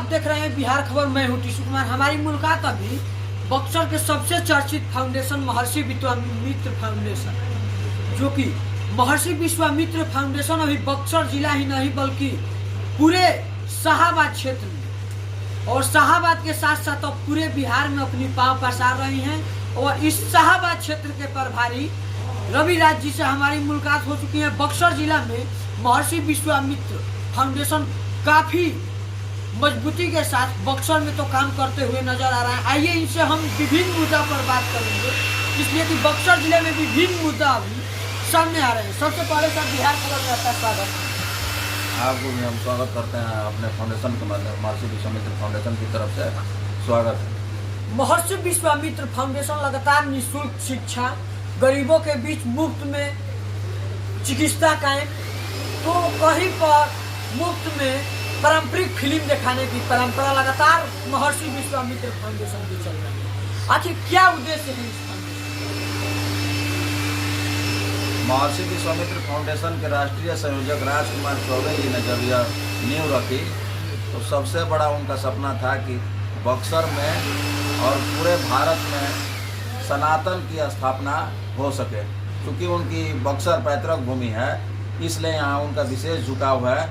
आप देख रहे हैं बिहार खबर, मैं हूं टिशु कुमार। हमारी मुलाकात अभी बक्सर के सबसे चर्चित फाउंडेशन महर्षि विश्वामित्र फाउंडेशन, जो कि महर्षि विश्वामित्र फाउंडेशन अभी बक्सर जिला ही नहीं बल्कि पूरे शाहाबाद क्षेत्र में और शाहाबाद के साथ साथ अब पूरे बिहार में अपनी पांव पसार रही हैं। और इस शाहाबाद क्षेत्र के प्रभारी रवि राज जी से हमारी मुलाकात हो चुकी है। बक्सर जिला में महर्षि विश्वामित्र फाउंडेशन काफी मजबूती के साथ बक्सर में तो काम करते हुए नजर आ रहा है। आइए इनसे हम विभिन्न मुद्दा पर बात करेंगे, इसलिए कि बक्सर जिले में विभिन्न मुद्दा अभी सामने आ रहे हैं। सबसे पहले सर बिहार खबर में आपका स्वागत है। आपको भी हम स्वागत करते हैं अपने फाउंडेशन के माध्यम महर्षि विश्वामित्र फाउंडेशन की तरफ से स्वागत है। महर्षि विश्वामित्र फाउंडेशन लगातार निःशुल्क शिक्षा, गरीबों के बीच मुफ्त में चिकित्सा कायम, तो कहीं पर मुफ्त में पारंपरिक फिल्म दिखाने की परंपरा लगातार महर्षि विश्वामित्र फाउंडेशन की चल रही है। आखिर क्या उद्देश्य है इस फाउंडेशन? महर्षि विश्वामित्र फाउंडेशन के राष्ट्रीय संयोजक राजकुमार चौबे जी ने जब यह नींव रखी तो सबसे बड़ा उनका सपना था कि बक्सर में और पूरे भारत में सनातन की स्थापना हो सके। क्योंकि उनकी बक्सर पैतृक भूमि है, इसलिए यहाँ उनका विशेष झुकाव है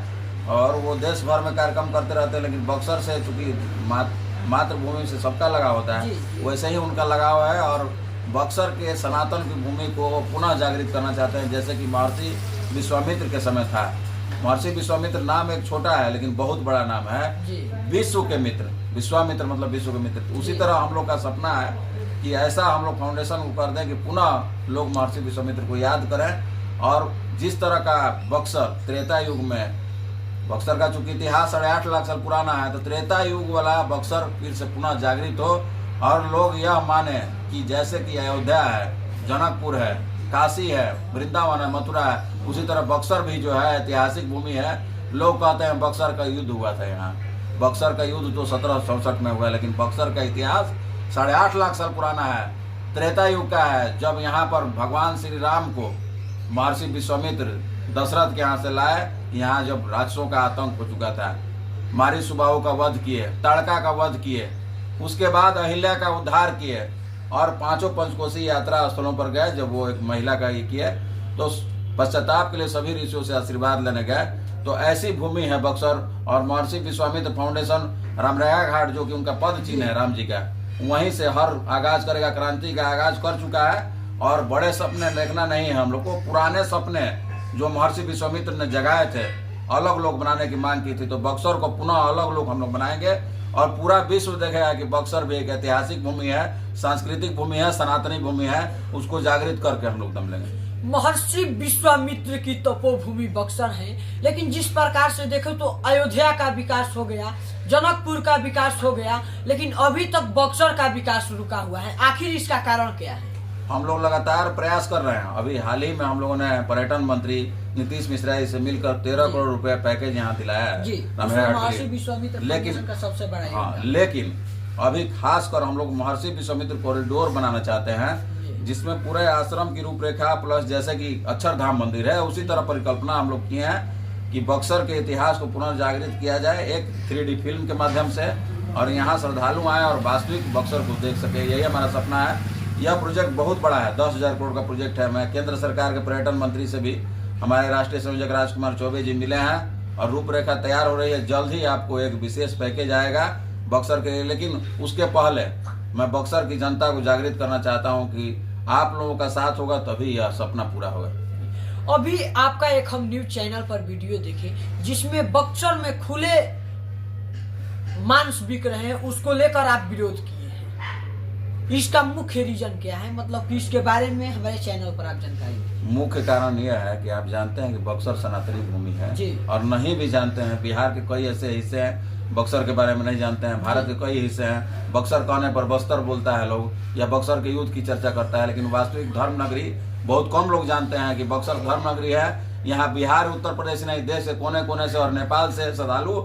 और वो देश भर में कार्यक्रम करते रहते हैं। लेकिन बक्सर से चूँकि मातृभूमि से सबका लगाव होता है, वैसे ही उनका लगाव है और बक्सर के सनातन की भूमि को पुनः जागृत करना चाहते हैं, जैसे कि महर्षि विश्वामित्र के समय था। महर्षि विश्वामित्र नाम एक छोटा है लेकिन बहुत बड़ा नाम है, विश्व के मित्र। विश्वामित्र मतलब विश्व के मित्र। उसी तरह हम लोग का सपना है कि ऐसा हम लोग फाउंडेशन को कर दें कि पुनः लोग महर्षि विश्वामित्र को याद करें। और जिस तरह का बक्सर त्रेता युग में, बक्सर का चूंकि इतिहास 8.5 लाख साल पुराना है, तो त्रेता युग वाला बक्सर फिर से पुनः जागृत हो और लोग यह माने कि जैसे कि अयोध्या है, जनकपुर है, काशी है, वृंदावन है, मथुरा है, उसी तरह बक्सर भी जो है ऐतिहासिक भूमि है। लोग कहते हैं बक्सर का युद्ध हुआ था यहाँ। बक्सर का युद्ध तो 1767 में हुआ है, लेकिन बक्सर का इतिहास 8.5 लाख साल पुराना है, त्रेता युग का है, जब यहाँ पर भगवान श्री राम को महर्षि विश्वामित्र दशरथ के यहाँ से लाए। यहाँ जब राक्षसों का आतंक हो चुका था, मारी सुबाहु का वध किए, ताड़का का वध किए, उसके बाद अहिल्या का उद्धार किए और 5 पंचकोशी यात्रा स्थलों पर गए। जब वो एक महिला का ये किए तो पश्चाताप के लिए सभी ऋषियों से आशीर्वाद लेने गए। तो ऐसी भूमि है बक्सर। और महर्षि विश्वामित्र फाउंडेशन रामराया घाट, जो कि उनका पद चिन्ह है राम जी का, वहीं से हर आगाज करेगा। क्रांति का आगाज कर चुका है और बड़े सपने देखना नहीं है हम लोग को। पुराने सपने जो महर्षि विश्वामित्र ने जगाए थे, अलग लोग बनाने की मांग की थी, तो बक्सर को पुनः अलग लोग हम लोग बनाएंगे और पूरा विश्व देखेगा कि बक्सर भी एक ऐतिहासिक भूमि है, सांस्कृतिक भूमि है, सनातनी भूमि है। उसको जागृत करके हम लोग दम लेंगे। महर्षि विश्वामित्र की तपोभूमि बक्सर है, लेकिन जिस प्रकार से देखो तो अयोध्या का विकास हो गया, जनकपुर का विकास हो गया, लेकिन अभी तक बक्सर का विकास रुका हुआ है। आखिर इसका कारण क्या है? हम लोग लगातार प्रयास कर रहे हैं। अभी हाल ही में हम लोगों ने पर्यटन मंत्री नीतीश मिश्रा जी से मिलकर 13 करोड़ रुपए पैकेज यहाँ दिलाया है। लेकिन का सबसे बड़ा हाँ, लेकिन अभी खासकर हम लोग महर्षि विश्वामित्र कॉरिडोर बनाना चाहते हैं, जिसमें पूरे आश्रम की रूपरेखा प्लस जैसे कि अक्षरधाम मंदिर है, उसी तरह परिकल्पना हम लोग किए हैं कि बक्सर के इतिहास को पुनर्जागृत किया जाए एक 3D फिल्म के माध्यम से, और यहाँ श्रद्धालु आए और वास्तविक बक्सर को देख सके। यही हमारा सपना है। यह प्रोजेक्ट बहुत बड़ा है, 10,000 करोड़ का प्रोजेक्ट है। मैं केंद्र सरकार के पर्यटन मंत्री से भी हमारे राष्ट्रीय संयोजक राजकुमार चौबे जी मिले हैं और रूपरेखा तैयार हो रही है। जल्द ही आपको एक विशेष पैकेज आएगा बक्सर के लिए। लेकिन उसके पहले मैं बक्सर की जनता को जागृत करना चाहता हूं कि आप लोगों का साथ होगा तभी यह सपना पूरा होगा। अभी आपका एक हम न्यूज चैनल पर वीडियो देखे जिसमें बक्सर में खुले मांस बिक रहे हैं, उसको लेकर आप विरोध किए हैं। इसका मुख्य रीजन क्या है, मतलब कि इसके बारे में हमारे चैनल पर आप जानकारी। मुख्य कारण यह है कि आप जानते हैं कि बक्सर सनातनी भूमि है और नहीं भी जानते हैं। बिहार के कई ऐसे हिस्से हैं बक्सर के बारे में नहीं जानते हैं। भारत के कई हिस्से हैं, बक्सर कहने पर बस्तर बोलता है लोग या बक्सर के युद्ध की चर्चा करता है, लेकिन वास्तविक धर्म नगरी बहुत कम लोग जानते हैं कि बक्सर धर्म नगरी है। यहाँ बिहार, उत्तर प्रदेश नहीं, देश के कोने कोने से और नेपाल से श्रद्धालु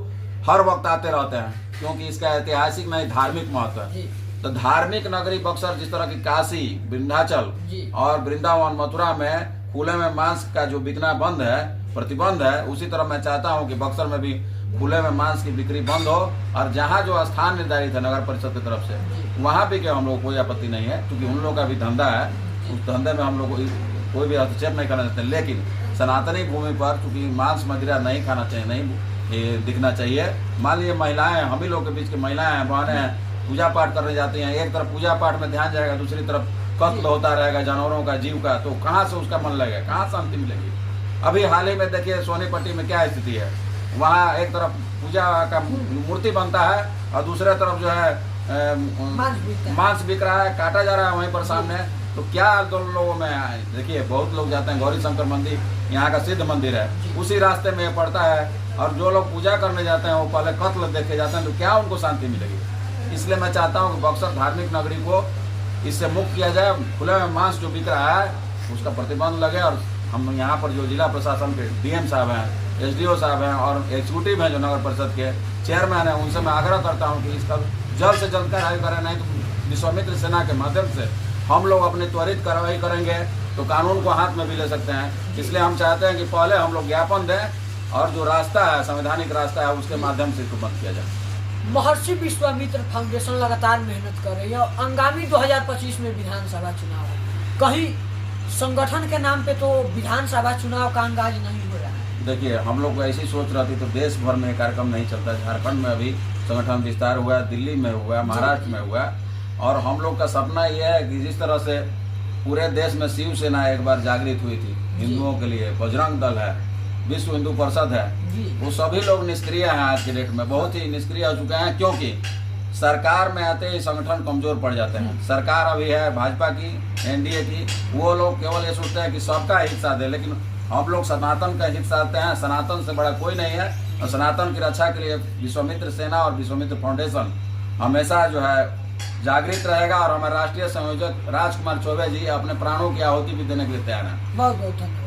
हर वक्त आते रहते हैं, क्योंकि इसका ऐतिहासिक नहीं धार्मिक महत्व है। तो धार्मिक नगरी बक्सर, जिस तरह की काशी, विंध्याचल और वृंदावन, मथुरा में खुले में मांस का जो बिकना बंद है, प्रतिबंध है, उसी तरह मैं चाहता हूं कि बक्सर में भी खुले में मांस की बिक्री बंद हो, और जहाँ जो स्थान निर्धारित है नगर परिषद की तरफ से वहाँ भी क्या हम लोग कोई आपत्ति नहीं है, क्योंकि उन लोग का भी धंधा है, उस धंधे में हम लोग कोई भी हस्तक्षेप नहीं करना चाहते। लेकिन सनातनी भूमि पर चूँकि मांस मदिरा नहीं खाना चाहिए, नहीं दिखना चाहिए। मान लीजिए महिलाएं, हम ही लोग के बीच की महिलाएं हैं, बहनें हैं, पूजा पाठ करने जाती हैं, एक तरफ पूजा पाठ में ध्यान जाएगा, दूसरी तरफ कत्ल होता रहेगा जानवरों का, जीव का, तो कहाँ से उसका मन लगेगा, कहाँ शांति मिलेगी। अभी हाल ही में देखिए सोनीपट्टी में क्या स्थिति है, वहाँ एक तरफ पूजा का मूर्ति बनता है और दूसरे तरफ जो है मांस बिक रहा है, काटा जा रहा है वहीं पर सामने। तो क्या दोनों लोगों में देखिए, बहुत लोग जाते हैं, गौरी शंकर मंदिर यहाँ का सिद्ध मंदिर है, उसी रास्ते में पड़ता है, और जो लोग पूजा करने जाते हैं वो पहले कत्ल देखे जाते हैं, तो क्या उनको शांति मिलेगी। इसलिए मैं चाहता हूँ कि बक्सर धार्मिक नगरी को इससे मुक्त किया जाए। खुले में मांस जो बिक रहा है उसका प्रतिबंध लगे, और हम यहाँ पर जो जिला प्रशासन के डीएम साहब हैं, एसडीओ साहब हैं और एग्जीक्यूटिव हैं जो नगर परिषद के चेयरमैन हैं, उनसे मैं आग्रह करता हूँ कि इसका जल्द से जल्द कार्रवाई करें, नहीं तो विश्वामित्र सेना के माध्यम से हम लोग अपनी त्वरित कार्रवाई करेंगे तो कानून को हाथ में भी ले सकते हैं। इसलिए हम चाहते हैं कि पहले हम लोग ज्ञापन दें और जो रास्ता है, संवैधानिक रास्ता है, उसके माध्यम से इसको बंद किया जाए। महर्षि विश्वामित्र फाउंडेशन लगातार मेहनत कर रही है और आगामी 2025 में विधानसभा चुनाव है, कहीं संगठन के नाम पे तो विधानसभा चुनाव का आगाज नहीं हो रहा है। देखिए, हम लोग को ऐसी सोच रहती तो देश भर में कार्यक्रम नहीं चलता। झारखंड में अभी संगठन विस्तार हुआ, दिल्ली में हुआ, महाराष्ट्र में हुआ, और हम लोग का सपना यह है कि जिस तरह से पूरे देश में शिवसेना एक बार जागृत हुई थी हिंदुओं के लिए, बजरंग दल है, विश्व हिंदू परिषद है, वो सभी लोग निष्क्रिय हैं आज के डेट में, बहुत ही निष्क्रिय हो चुके हैं, क्योंकि सरकार में आते ही संगठन कमजोर पड़ जाते हैं। सरकार अभी है भाजपा की, एनडीए की, वो लोग केवल ये सोचते हैं कि सबका हित साथ दे, लेकिन हम लोग सनातन का हित साधते हैं। सनातन से बड़ा कोई नहीं है, और सनातन की रक्षा के लिए विश्वामित्र सेना और विश्वामित्र फाउंडेशन हमेशा जो है जागृत रहेगा, और हमारे राष्ट्रीय संयोजक राजकुमार चौबे जी अपने प्राणों की आहुति भी देने के लिए तैयार हैं। बहुत बहुत धन्यवाद।